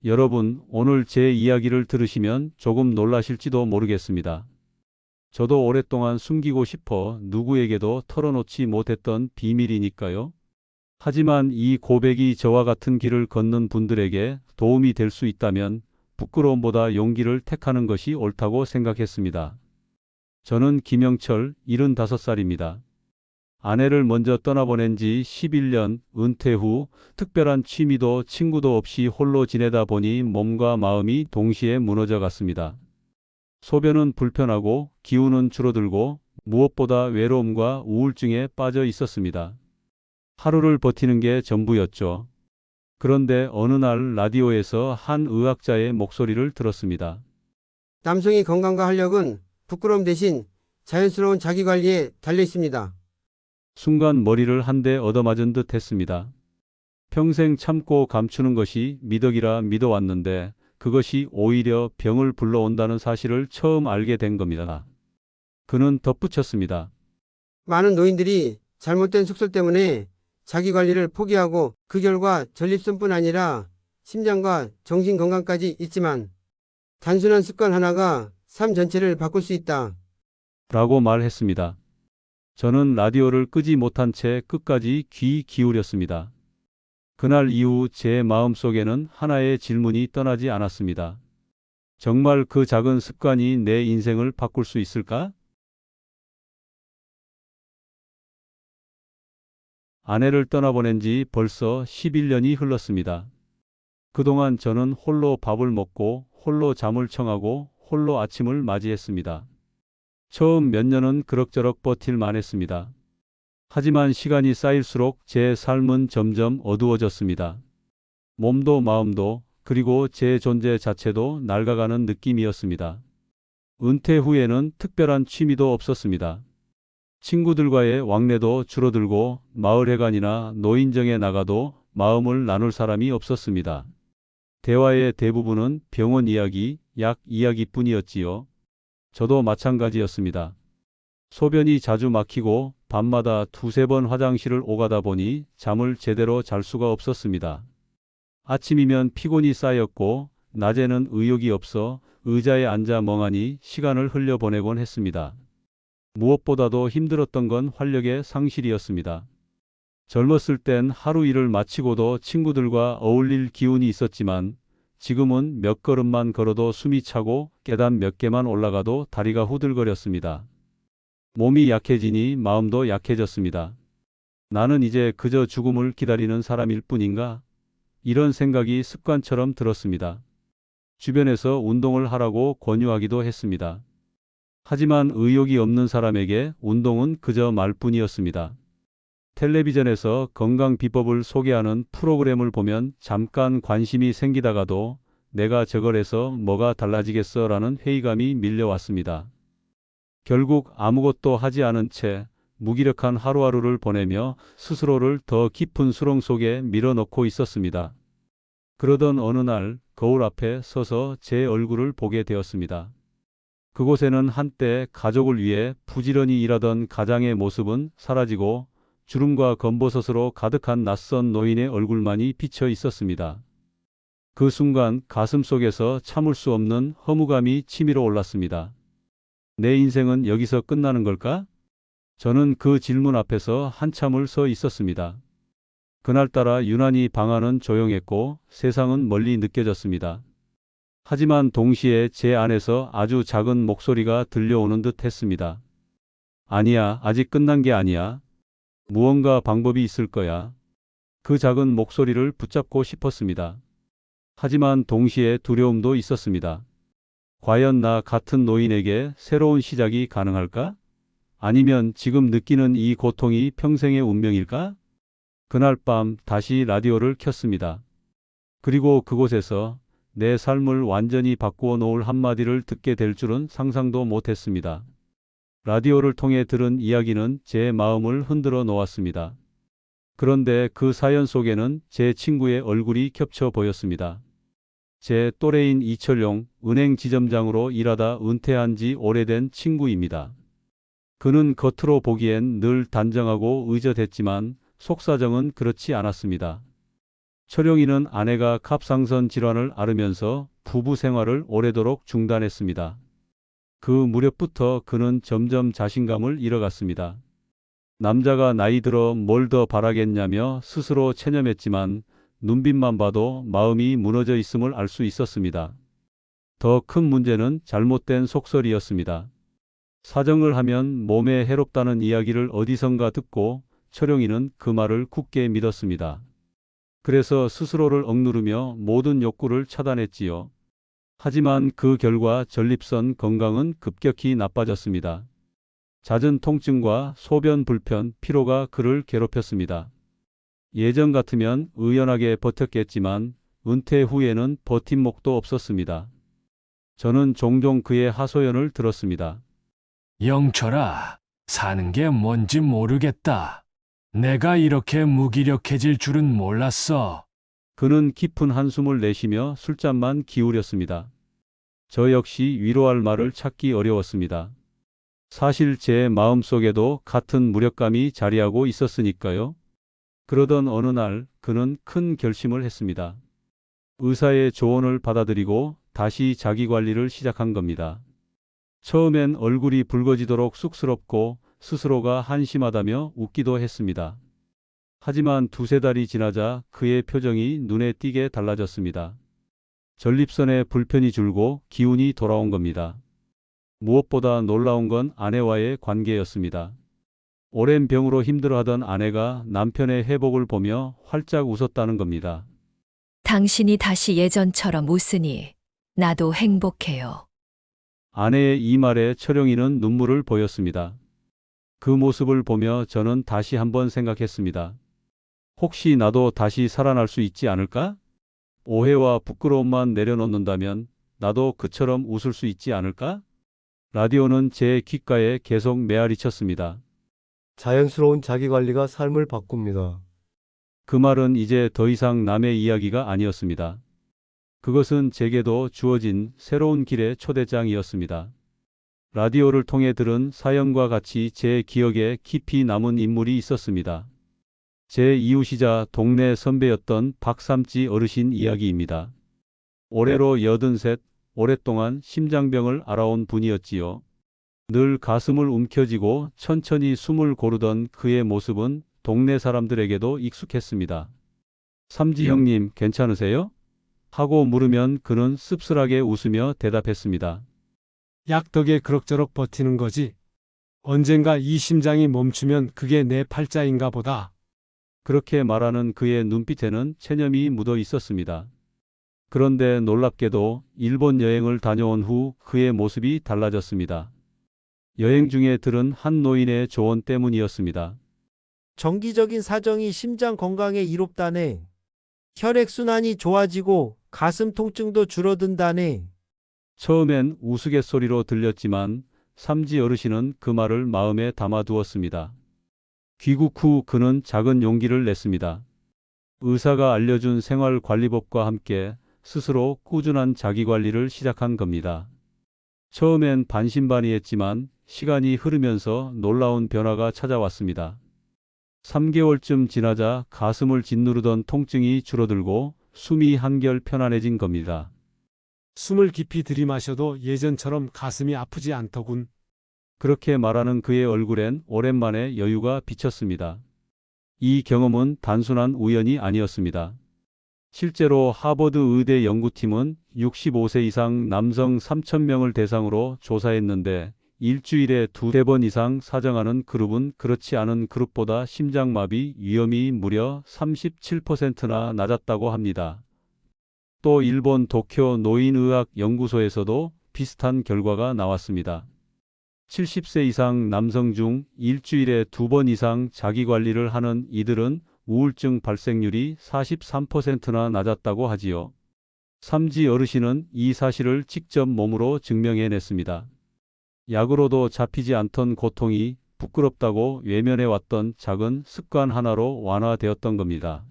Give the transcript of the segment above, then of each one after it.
여러분, 오늘 제 이야기를 들으시면 조금 놀라실지도 모르겠습니다. 저도 오랫동안 숨기고 싶어 누구에게도 털어놓지 못했던 비밀이니까요. 하지만 이 고백이 저와 같은 길을 걷는 분들에게 도움이 될 수 있다면 부끄러움보다 용기를 택하는 것이 옳다고 생각했습니다. 저는 김영철, 75살입니다. 아내를 먼저 떠나보낸 지 11년, 은퇴 후 특별한 취미도 친구도 없이 홀로 지내다 보니 몸과 마음이 동시에 무너져 갔습니다. 소변은 불편하고 기운은 줄어들고 무엇보다 외로움과 우울증에 빠져 있었습니다. 하루를 버티는 게 전부였죠. 그런데 어느 날 라디오에서 한 의학자의 목소리를 들었습니다. 남성의 건강과 활력은 부끄러움 대신 자연스러운 자기관리에 달려 있습니다. 순간 머리를 한 대 얻어맞은 듯 했습니다. 평생 참고 감추는 것이 미덕이라 믿어왔는데 그것이 오히려 병을 불러온다는 사실을 처음 알게 된 겁니다. 그는 덧붙였습니다. 많은 노인들이 잘못된 숙소 때문에 자기관리를 포기하고 그 결과 전립선뿐 아니라 심장과 정신 건강까지 있지만 단순한 습관 하나가 삶 전체를 바꿀 수 있다. 라고 말했습니다. 저는 라디오를 끄지 못한 채 끝까지 귀 기울였습니다. 그날 이후 제 마음속에는 하나의 질문이 떠나지 않았습니다. 정말 그 작은 습관이 내 인생을 바꿀 수 있을까? 아내를 떠나보낸 지 벌써 11년이 흘렀습니다. 그동안 저는 홀로 밥을 먹고 홀로 잠을 청하고 홀로 아침을 맞이했습니다. 처음 몇 년은 그럭저럭 버틸만 했습니다. 하지만 시간이 쌓일수록 제 삶은 점점 어두워졌습니다. 몸도 마음도 그리고 제 존재 자체도 낡아가는 느낌이었습니다. 은퇴 후에는 특별한 취미도 없었습니다. 친구들과의 왕래도 줄어들고 마을회관이나 노인정에 나가도 마음을 나눌 사람이 없었습니다. 대화의 대부분은 병원 이야기, 약 이야기뿐이었지요. 저도 마찬가지였습니다. 소변이 자주 막히고 밤마다 두세 번 화장실을 오가다 보니 잠을 제대로 잘 수가 없었습니다. 아침이면 피곤이 쌓였고 낮에는 의욕이 없어 의자에 앉아 멍하니 시간을 흘려보내곤 했습니다. 무엇보다도 힘들었던 건 활력의 상실이었습니다. 젊었을 땐 하루 일을 마치고도 친구들과 어울릴 기운이 있었지만 지금은 몇 걸음만 걸어도 숨이 차고 계단 몇 개만 올라가도 다리가 후들거렸습니다. 몸이 약해지니 마음도 약해졌습니다. 나는 이제 그저 죽음을 기다리는 사람일 뿐인가? 이런 생각이 습관처럼 들었습니다. 주변에서 운동을 하라고 권유하기도 했습니다. 하지만 의욕이 없는 사람에게 운동은 그저 말뿐이었습니다. 텔레비전에서 건강 비법을 소개하는 프로그램을 보면 잠깐 관심이 생기다가도 내가 저걸 해서 뭐가 달라지겠어 라는 회의감이 밀려왔습니다. 결국 아무것도 하지 않은 채 무기력한 하루하루를 보내며 스스로를 더 깊은 수렁 속에 밀어넣고 있었습니다. 그러던 어느 날 거울 앞에 서서 제 얼굴을 보게 되었습니다. 그곳에는 한때 가족을 위해 부지런히 일하던 가장의 모습은 사라지고 주름과 검버섯으로 가득한 낯선 노인의 얼굴만이 비쳐 있었습니다. 그 순간 가슴속에서 참을 수 없는 허무감이 치밀어 올랐습니다. 내 인생은 여기서 끝나는 걸까? 저는 그 질문 앞에서 한참을 서 있었습니다. 그날따라 유난히 방 안은 조용했고 세상은 멀리 느껴졌습니다. 하지만 동시에 제 안에서 아주 작은 목소리가 들려오는 듯 했습니다. 아니야, 아직 끝난 게 아니야. 무언가 방법이 있을 거야. 그 작은 목소리를 붙잡고 싶었습니다. 하지만 동시에 두려움도 있었습니다. 과연 나 같은 노인에게 새로운 시작이 가능할까? 아니면 지금 느끼는 이 고통이 평생의 운명일까? 그날 밤 다시 라디오를 켰습니다. 그리고 그곳에서 내 삶을 완전히 바꾸어 놓을 한마디를 듣게 될 줄은 상상도 못했습니다. 라디오를 통해 들은 이야기는 제 마음을 흔들어 놓았습니다. 그런데 그 사연 속에는 제 친구의 얼굴이 겹쳐 보였습니다. 제 또래인 이철용, 은행 지점장으로 일하다 은퇴한 지 오래된 친구입니다. 그는 겉으로 보기엔 늘 단정하고 의젓했지만 속사정은 그렇지 않았습니다. 철용이는 아내가 갑상선 질환을 앓으면서 부부 생활을 오래도록 중단했습니다. 그 무렵부터 그는 점점 자신감을 잃어갔습니다. 남자가 나이 들어 뭘 더 바라겠냐며 스스로 체념했지만 눈빛만 봐도 마음이 무너져 있음을 알 수 있었습니다. 더 큰 문제는 잘못된 속설이었습니다. 사정을 하면 몸에 해롭다는 이야기를 어디선가 듣고 철용이는 그 말을 굳게 믿었습니다. 그래서 스스로를 억누르며 모든 욕구를 차단했지요. 하지만 그 결과 전립선 건강은 급격히 나빠졌습니다. 잦은 통증과 소변 불편, 피로가 그를 괴롭혔습니다. 예전 같으면 의연하게 버텼겠지만 은퇴 후에는 버팀목도 없었습니다. 저는 종종 그의 하소연을 들었습니다. 영철아, 사는 게 뭔지 모르겠다. 내가 이렇게 무기력해질 줄은 몰랐어. 그는 깊은 한숨을 내쉬며 술잔만 기울였습니다. 저 역시 위로할 말을 찾기 어려웠습니다. 사실 제 마음속에도 같은 무력감이 자리하고 있었으니까요. 그러던 어느 날 그는 큰 결심을 했습니다. 의사의 조언을 받아들이고 다시 자기 관리를 시작한 겁니다. 처음엔 얼굴이 붉어지도록 쑥스럽고 스스로가 한심하다며 웃기도 했습니다. 하지만 두세 달이 지나자 그의 표정이 눈에 띄게 달라졌습니다. 전립선에 불편이 줄고 기운이 돌아온 겁니다. 무엇보다 놀라운 건 아내와의 관계였습니다. 오랜 병으로 힘들어하던 아내가 남편의 회복을 보며 활짝 웃었다는 겁니다. 당신이 다시 예전처럼 웃으니 나도 행복해요. 아내의 이 말에 철용이는 눈물을 보였습니다. 그 모습을 보며 저는 다시 한번 생각했습니다. 혹시 나도 다시 살아날 수 있지 않을까? 오해와 부끄러움만 내려놓는다면 나도 그처럼 웃을 수 있지 않을까? 라디오는 제 귓가에 계속 메아리쳤습니다. 자연스러운 자기관리가 삶을 바꿉니다. 그 말은 이제 더 이상 남의 이야기가 아니었습니다. 그것은 제게도 주어진 새로운 길의 초대장이었습니다. 라디오를 통해 들은 사연과 같이 제 기억에 깊이 남은 인물이 있었습니다. 제 이웃이자 동네 선배였던 박삼지 어르신 이야기입니다. 올해로 83, 오랫동안 심장병을 앓아온 분이었지요. 늘 가슴을 움켜쥐고 천천히 숨을 고르던 그의 모습은 동네 사람들에게도 익숙했습니다. 삼지 형님 괜찮으세요? 하고 물으면 그는 씁쓸하게 웃으며 대답했습니다. 약 덕에 그럭저럭 버티는 거지. 언젠가 이 심장이 멈추면 그게 내 팔자인가 보다. 그렇게 말하는 그의 눈빛에는 체념이 묻어 있었습니다. 그런데 놀랍게도 일본 여행을 다녀온 후 그의 모습이 달라졌습니다. 여행 중에 들은 한 노인의 조언 때문이었습니다. 정기적인 사정이 심장 건강에 이롭다네. 혈액순환이 좋아지고 가슴 통증도 줄어든다네. 처음엔 우스갯소리로 들렸지만 삼지 어르신은 그 말을 마음에 담아두었습니다. 귀국 후 그는 작은 용기를 냈습니다. 의사가 알려준 생활관리법과 함께 스스로 꾸준한 자기관리를 시작한 겁니다. 처음엔 반신반의했지만 시간이 흐르면서 놀라운 변화가 찾아왔습니다. 3개월쯤 지나자 가슴을 짓누르던 통증이 줄어들고 숨이 한결 편안해진 겁니다. 숨을 깊이 들이마셔도 예전처럼 가슴이 아프지 않더군. 그렇게 말하는 그의 얼굴엔 오랜만에 여유가 비쳤습니다. 이 경험은 단순한 우연이 아니었습니다. 실제로 하버드 의대 연구팀은 65세 이상 남성 3,000명을 대상으로 조사했는데 일주일에 2-3번 이상 사정하는 그룹은 그렇지 않은 그룹보다 심장마비 위험이 무려 37%나 낮았다고 합니다. 또 일본 도쿄 노인의학 연구소에서도 비슷한 결과가 나왔습니다. 70세 이상 남성 중 일주일에 2번 이상 자기관리를 하는 이들은 우울증 발생률이 43%나 낮았다고 하지요. 삼지 어르신은 이 사실을 직접 몸으로 증명해냈습니다. 약으로도 잡히지 않던 고통이 부끄럽다고 외면해왔던 작은 습관 하나로 완화되었던 겁니다.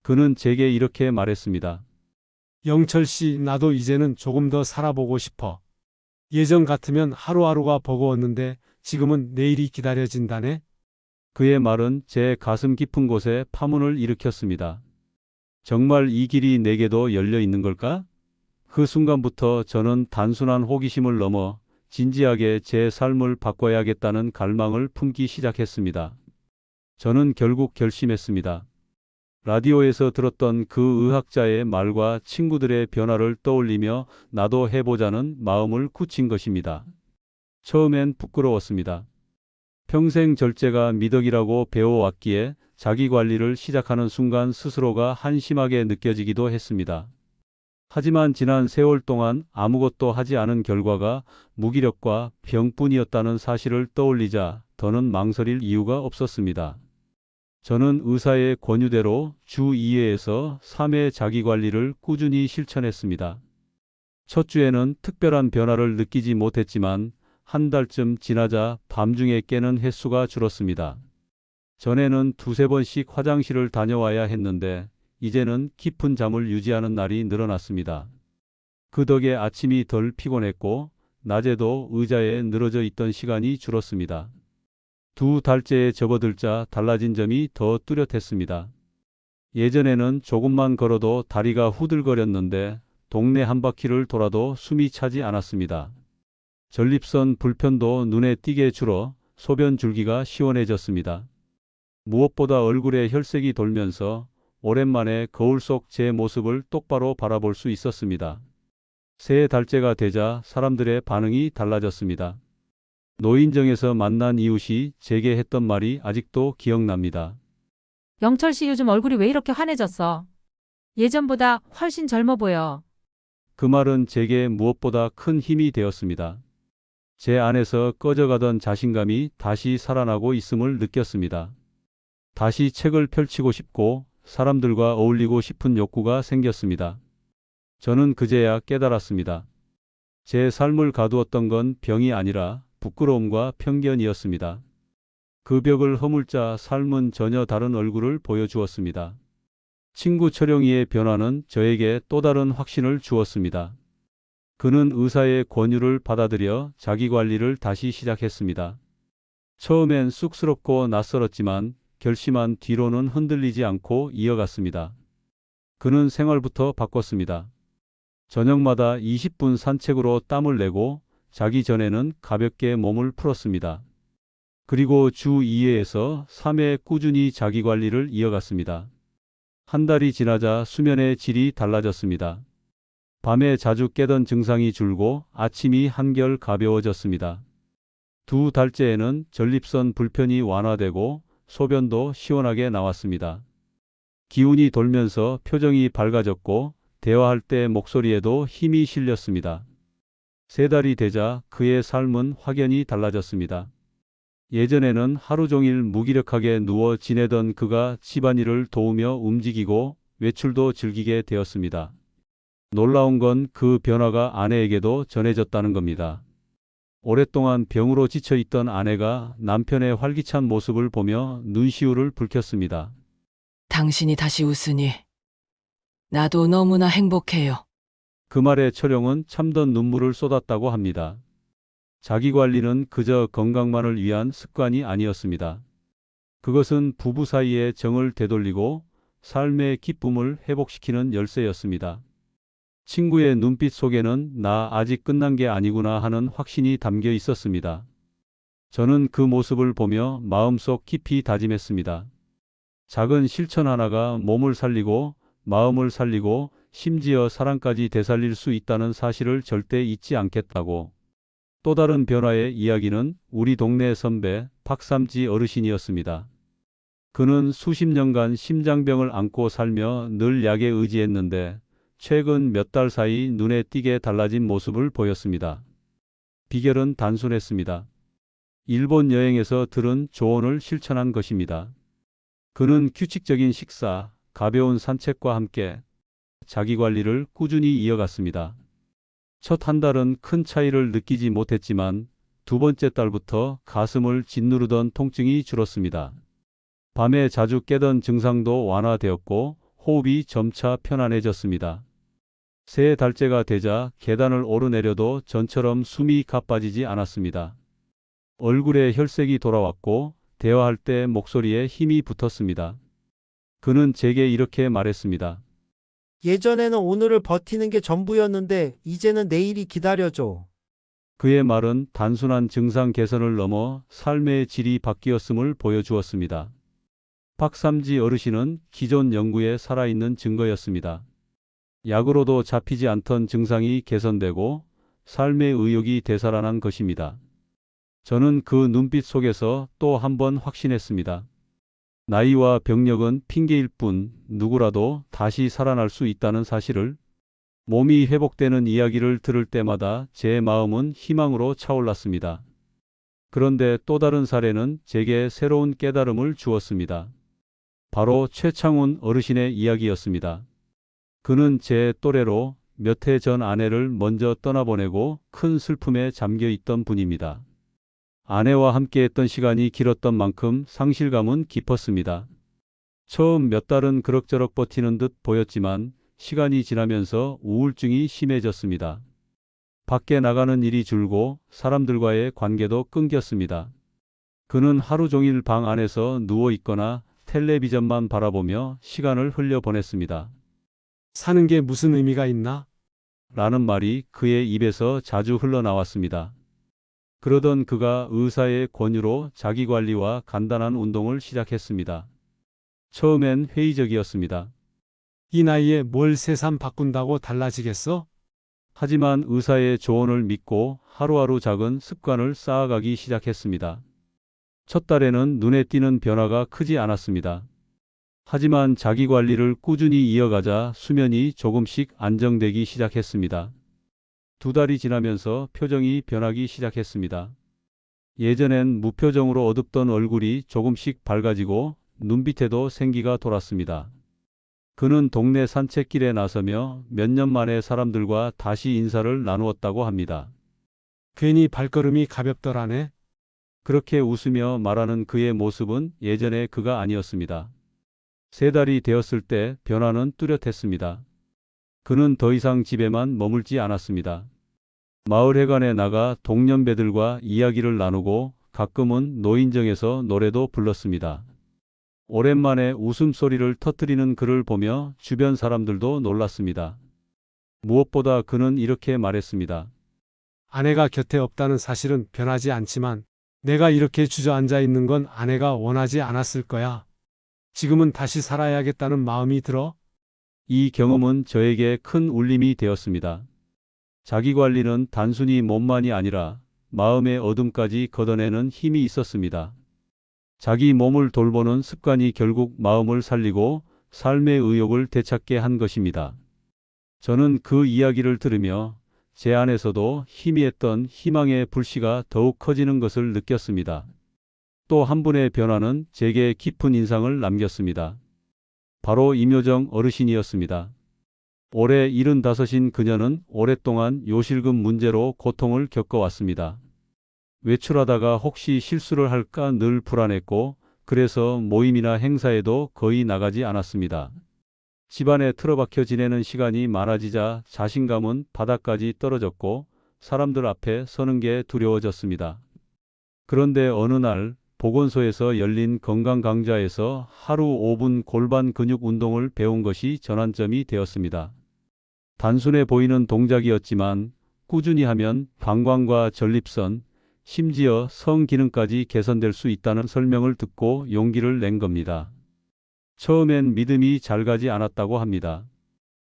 그는 제게 이렇게 말했습니다. 영철 씨, 나도 이제는 조금 더 살아보고 싶어. 예전 같으면 하루하루가 버거웠는데 지금은 내일이 기다려진다네. 그의 말은 제 가슴 깊은 곳에 파문을 일으켰습니다. 정말 이 길이 내게도 열려 있는 걸까? 그 순간부터 저는 단순한 호기심을 넘어 진지하게 제 삶을 바꿔야겠다는 갈망을 품기 시작했습니다. 저는 결국 결심했습니다. 라디오에서 들었던 그 의학자의 말과 친구들의 변화를 떠올리며 나도 해보자는 마음을 굳힌 것입니다. 처음엔 부끄러웠습니다. 평생 절제가 미덕이라고 배워왔기에 자기 관리를 시작하는 순간 스스로가 한심하게 느껴지기도 했습니다. 하지만 지난 세월 동안 아무것도 하지 않은 결과가 무기력과 병뿐이었다는 사실을 떠올리자 더는 망설일 이유가 없었습니다. 저는 의사의 권유대로 주 2회에서 3회 자기관리를 꾸준히 실천했습니다. 첫 주에는 특별한 변화를 느끼지 못했지만 한 달쯤 지나자 밤중에 깨는 횟수가 줄었습니다. 전에는 두세 번씩 화장실을 다녀와야 했는데 이제는 깊은 잠을 유지하는 날이 늘어났습니다. 그 덕에 아침이 덜 피곤했고 낮에도 의자에 늘어져 있던 시간이 줄었습니다. 두 달째에 접어들자 달라진 점이 더 뚜렷했습니다. 예전에는 조금만 걸어도 다리가 후들거렸는데 동네 한 바퀴를 돌아도 숨이 차지 않았습니다. 전립선 불편도 눈에 띄게 줄어 소변 줄기가 시원해졌습니다. 무엇보다 얼굴에 혈색이 돌면서 오랜만에 거울 속 제 모습을 똑바로 바라볼 수 있었습니다. 세 달째가 되자 사람들의 반응이 달라졌습니다. 노인정에서 만난 이웃이 제게 했던 말이 아직도 기억납니다. 영철 씨 요즘 얼굴이 왜 이렇게 환해졌어? 예전보다 훨씬 젊어 보여. 그 말은 제게 무엇보다 큰 힘이 되었습니다. 제 안에서 꺼져가던 자신감이 다시 살아나고 있음을 느꼈습니다. 다시 책을 펼치고 싶고 사람들과 어울리고 싶은 욕구가 생겼습니다. 저는 그제야 깨달았습니다. 제 삶을 가두었던 건 병이 아니라 부끄러움과 편견이었습니다. 그 벽을 허물자 삶은 전혀 다른 얼굴을 보여주었습니다. 친구 철영이의 변화는 저에게 또 다른 확신을 주었습니다. 그는 의사의 권유를 받아들여 자기 관리를 다시 시작했습니다. 처음엔 쑥스럽고 낯설었지만 결심한 뒤로는 흔들리지 않고 이어갔습니다. 그는 생활부터 바꿨습니다. 저녁마다 20분 산책으로 땀을 내고 자기 전에는 가볍게 몸을 풀었습니다. 그리고 주 2회에서 3회 꾸준히 자기 관리를 이어갔습니다. 한 달이 지나자 수면의 질이 달라졌습니다. 밤에 자주 깨던 증상이 줄고 아침이 한결 가벼워졌습니다. 두 달째에는 전립선 불편이 완화되고 소변도 시원하게 나왔습니다. 기운이 돌면서 표정이 밝아졌고 대화할 때 목소리에도 힘이 실렸습니다. 세 달이 되자 그의 삶은 확연히 달라졌습니다. 예전에는 하루 종일 무기력하게 누워 지내던 그가 집안일을 도우며 움직이고 외출도 즐기게 되었습니다. 놀라운 건 그 변화가 아내에게도 전해졌다는 겁니다. 오랫동안 병으로 지쳐있던 아내가 남편의 활기찬 모습을 보며 눈시울을 붉혔습니다. 당신이 다시 웃으니 나도 너무나 행복해요. 그 말에 철영은 참던 눈물을 쏟았다고 합니다. 자기관리는 그저 건강만을 위한 습관이 아니었습니다. 그것은 부부 사이의 정을 되돌리고 삶의 기쁨을 회복시키는 열쇠였습니다. 친구의 눈빛 속에는 나 아직 끝난 게 아니구나 하는 확신이 담겨 있었습니다. 저는 그 모습을 보며 마음속 깊이 다짐했습니다. 작은 실천 하나가 몸을 살리고 마음을 살리고 심지어 사랑까지 되살릴 수 있다는 사실을 절대 잊지 않겠다고. 또 다른 변화의 이야기는 우리 동네 선배 박삼지 어르신이었습니다. 그는 수십 년간 심장병을 안고 살며 늘 약에 의지했는데 최근 몇 달 사이 눈에 띄게 달라진 모습을 보였습니다. 비결은 단순했습니다. 일본 여행에서 들은 조언을 실천한 것입니다. 그는 규칙적인 식사, 가벼운 산책과 함께 자기관리를 꾸준히 이어갔습니다. 첫 한 달은 큰 차이를 느끼지 못했지만 두 번째 달부터 가슴을 짓누르던 통증이 줄었습니다. 밤에 자주 깨던 증상도 완화되었고 호흡이 점차 편안해졌습니다. 세 달째가 되자 계단을 오르내려도 전처럼 숨이 가빠지지 않았습니다. 얼굴에 혈색이 돌아왔고 대화할 때 목소리에 힘이 붙었습니다. 그는 제게 이렇게 말했습니다. 예전에는 오늘을 버티는 게 전부였는데 이제는 내일이 기다려줘. 그의 말은 단순한 증상 개선을 넘어 삶의 질이 바뀌었음을 보여주었습니다. 박삼지 어르신은 기존 연구에 살아있는 증거였습니다. 약으로도 잡히지 않던 증상이 개선되고 삶의 의욕이 되살아난 것입니다. 저는 그 눈빛 속에서 또 한 번 확신했습니다. 나이와 병력은 핑계일 뿐 누구라도 다시 살아날 수 있다는 사실을. 몸이 회복되는 이야기를 들을 때마다 제 마음은 희망으로 차올랐습니다. 그런데 또 다른 사례는 제게 새로운 깨달음을 주었습니다. 바로 최창훈 어르신의 이야기였습니다. 그는 제 또래로 몇 해 전 아내를 먼저 떠나보내고 큰 슬픔에 잠겨 있던 분입니다. 아내와 함께했던 시간이 길었던 만큼 상실감은 깊었습니다. 처음 몇 달은 그럭저럭 버티는 듯 보였지만 시간이 지나면서 우울증이 심해졌습니다. 밖에 나가는 일이 줄고 사람들과의 관계도 끊겼습니다. 그는 하루 종일 방 안에서 누워 있거나 텔레비전만 바라보며 시간을 흘려보냈습니다. 사는 게 무슨 의미가 있나? 라는 말이 그의 입에서 자주 흘러나왔습니다. 그러던 그가 의사의 권유로 자기관리와 간단한 운동을 시작했습니다. 처음엔 회의적이었습니다. 이 나이에 뭘 새삼 바꾼다고 달라지겠어? 하지만 의사의 조언을 믿고 하루하루 작은 습관을 쌓아가기 시작했습니다. 첫 달에는 눈에 띄는 변화가 크지 않았습니다. 하지만 자기 관리를 꾸준히 이어가자 수면이 조금씩 안정되기 시작했습니다. 2달이 지나면서 표정이 변하기 시작했습니다. 예전엔 무표정으로 어둡던 얼굴이 조금씩 밝아지고 눈빛에도 생기가 돌았습니다. 그는 동네 산책길에 나서며 몇 년 만에 사람들과 다시 인사를 나누었다고 합니다. 괜히 발걸음이 가볍더라네. 그렇게 웃으며 말하는 그의 모습은 예전의 그가 아니었습니다. 3달이 되었을 때 변화는 뚜렷했습니다. 그는 더 이상 집에만 머물지 않았습니다. 마을 회관에 나가 동년배들과 이야기를 나누고 가끔은 노인정에서 노래도 불렀습니다. 오랜만에 웃음소리를 터뜨리는 그를 보며 주변 사람들도 놀랐습니다. 무엇보다 그는 이렇게 말했습니다. 아내가 곁에 없다는 사실은 변하지 않지만 내가 이렇게 주저앉아 있는 건 아내가 원하지 않았을 거야. 지금은 다시 살아야겠다는 마음이 들어. 이 경험은 저에게 큰 울림이 되었습니다. 자기관리는 단순히 몸만이 아니라 마음의 어둠까지 걷어내는 힘이 있었습니다. 자기 몸을 돌보는 습관이 결국 마음을 살리고 삶의 의욕을 되찾게 한 것입니다. 저는 그 이야기를 들으며 제 안에서도 희미했던 희망의 불씨가 더욱 커지는 것을 느꼈습니다. 또 한 분의 변화는 제게 깊은 인상을 남겼습니다. 바로 임효정 어르신이었습니다. 올해 75인 그녀는 오랫동안 요실금 문제로 고통을 겪어왔습니다. 외출하다가 혹시 실수를 할까 늘 불안했고 그래서 모임이나 행사에도 거의 나가지 않았습니다. 집안에 틀어박혀 지내는 시간이 많아지자 자신감은 바닥까지 떨어졌고 사람들 앞에 서는 게 두려워졌습니다. 그런데 어느 날 보건소에서 열린 건강 강좌에서 하루 5분 골반 근육 운동을 배운 것이 전환점이 되었습니다. 단순해 보이는 동작이었지만 꾸준히 하면 방광과 전립선, 심지어 성 기능까지 개선될 수 있다는 설명을 듣고 용기를 낸 겁니다. 처음엔 믿음이 잘 가지 않았다고 합니다.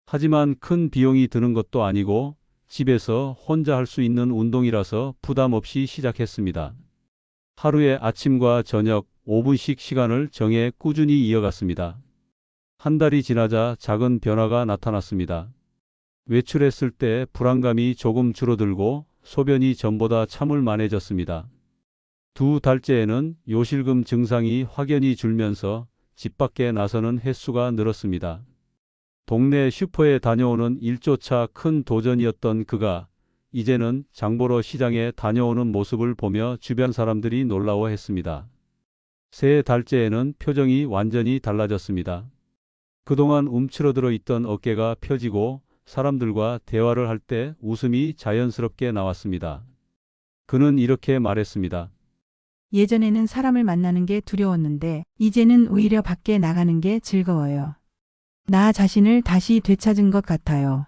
하지만 큰 비용이 드는 것도 아니고 집에서 혼자 할 수 있는 운동이라서 부담 없이 시작했습니다. 하루에 아침과 저녁 5분씩 시간을 정해 꾸준히 이어갔습니다. 한 달이 지나자 작은 변화가 나타났습니다. 외출했을 때 불안감이 조금 줄어들고 소변이 전보다 참을만해졌습니다. 2달째에는 요실금 증상이 확연히 줄면서 집 밖에 나서는 횟수가 늘었습니다. 동네 슈퍼에 다녀오는 일조차 큰 도전이었던 그가 이제는 장보러 시장에 다녀오는 모습을 보며 주변 사람들이 놀라워했습니다. 3달째에는 표정이 완전히 달라졌습니다. 그동안 움츠러들어 있던 어깨가 펴지고 사람들과 대화를 할 때 웃음이 자연스럽게 나왔습니다. 그는 이렇게 말했습니다. 예전에는 사람을 만나는 게 두려웠는데 이제는 오히려 밖에 나가는 게 즐거워요. 나 자신을 다시 되찾은 것 같아요.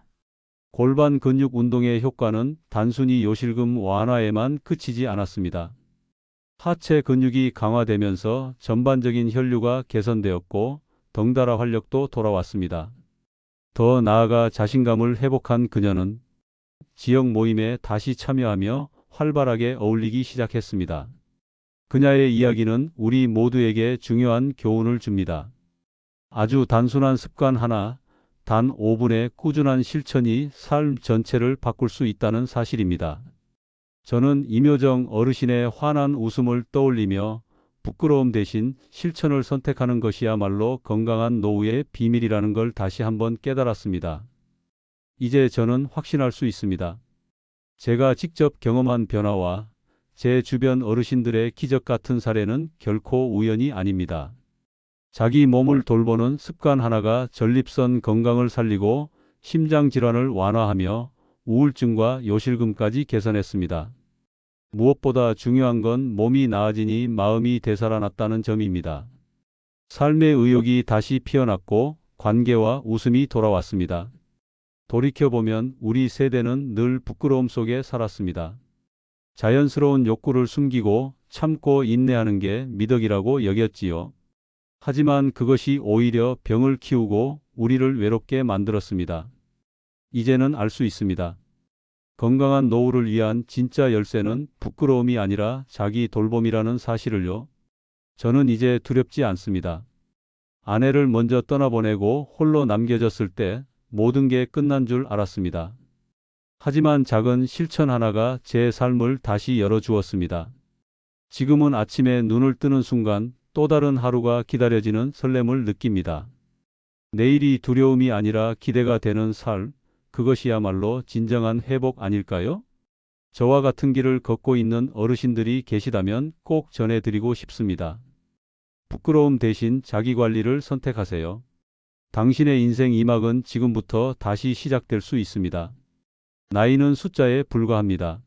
골반 근육 운동의 효과는 단순히 요실금 완화에만 그치지 않았습니다. 하체 근육이 강화되면서 전반적인 혈류가 개선되었고 덩달아 활력도 돌아왔습니다. 더 나아가 자신감을 회복한 그녀는 지역 모임에 다시 참여하며 활발하게 어울리기 시작했습니다. 그녀의 이야기는 우리 모두에게 중요한 교훈을 줍니다. 아주 단순한 습관 하나, 단 5분의 꾸준한 실천이 삶 전체를 바꿀 수 있다는 사실입니다. 저는 임효정 어르신의 환한 웃음을 떠올리며 부끄러움 대신 실천을 선택하는 것이야말로 건강한 노후의 비밀이라는 걸 다시 한번 깨달았습니다. 이제 저는 확신할 수 있습니다. 제가 직접 경험한 변화와 제 주변 어르신들의 기적 같은 사례는 결코 우연이 아닙니다. 자기 몸을 돌보는 습관 하나가 전립선 건강을 살리고 심장 질환을 완화하며 우울증과 요실금까지 개선했습니다. 무엇보다 중요한 건 몸이 나아지니 마음이 되살아났다는 점입니다. 삶의 의욕이 다시 피어났고 관계와 웃음이 돌아왔습니다. 돌이켜보면 우리 세대는 늘 부끄러움 속에 살았습니다. 자연스러운 욕구를 숨기고 참고 인내하는 게 미덕이라고 여겼지요. 하지만 그것이 오히려 병을 키우고 우리를 외롭게 만들었습니다. 이제는 알 수 있습니다. 건강한 노후를 위한 진짜 열쇠는 부끄러움이 아니라 자기 돌봄이라는 사실을요. 저는 이제 두렵지 않습니다. 아내를 먼저 떠나보내고 홀로 남겨졌을 때 모든 게 끝난 줄 알았습니다. 하지만 작은 실천 하나가 제 삶을 다시 열어주었습니다. 지금은 아침에 눈을 뜨는 순간 또 다른 하루가 기다려지는 설렘을 느낍니다. 내일이 두려움이 아니라 기대가 되는 삶, 그것이야말로 진정한 회복 아닐까요? 저와 같은 길을 걷고 있는 어르신들이 계시다면 꼭 전해드리고 싶습니다. 부끄러움 대신 자기관리를 선택하세요. 당신의 인생 2막은 지금부터 다시 시작될 수 있습니다. 나이는 숫자에 불과합니다.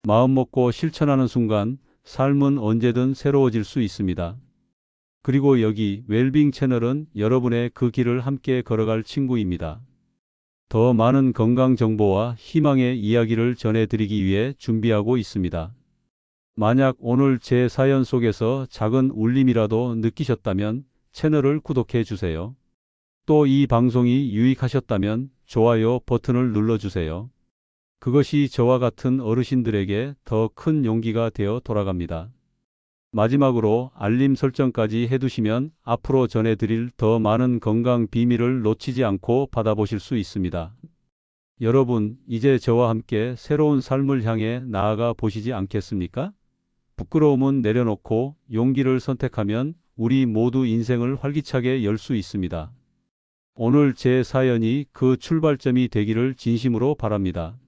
마음먹고 실천하는 순간 삶은 언제든 새로워질 수 있습니다. 그리고 여기 웰빙 채널은 여러분의 그 길을 함께 걸어갈 친구입니다. 더 많은 건강 정보와 희망의 이야기를 전해드리기 위해 준비하고 있습니다. 만약 오늘 제 사연 속에서 작은 울림이라도 느끼셨다면 채널을 구독해 주세요. 또 이 방송이 유익하셨다면 좋아요 버튼을 눌러주세요. 그것이 저와 같은 어르신들에게 더 큰 용기가 되어 돌아갑니다. 마지막으로 알림 설정까지 해두시면 앞으로 전해드릴 더 많은 건강 비밀을 놓치지 않고 받아보실 수 있습니다. 여러분, 이제 저와 함께 새로운 삶을 향해 나아가 보시지 않겠습니까? 부끄러움은 내려놓고 용기를 선택하면 우리 모두 인생을 활기차게 열 수 있습니다. 오늘 제 사연이 그 출발점이 되기를 진심으로 바랍니다.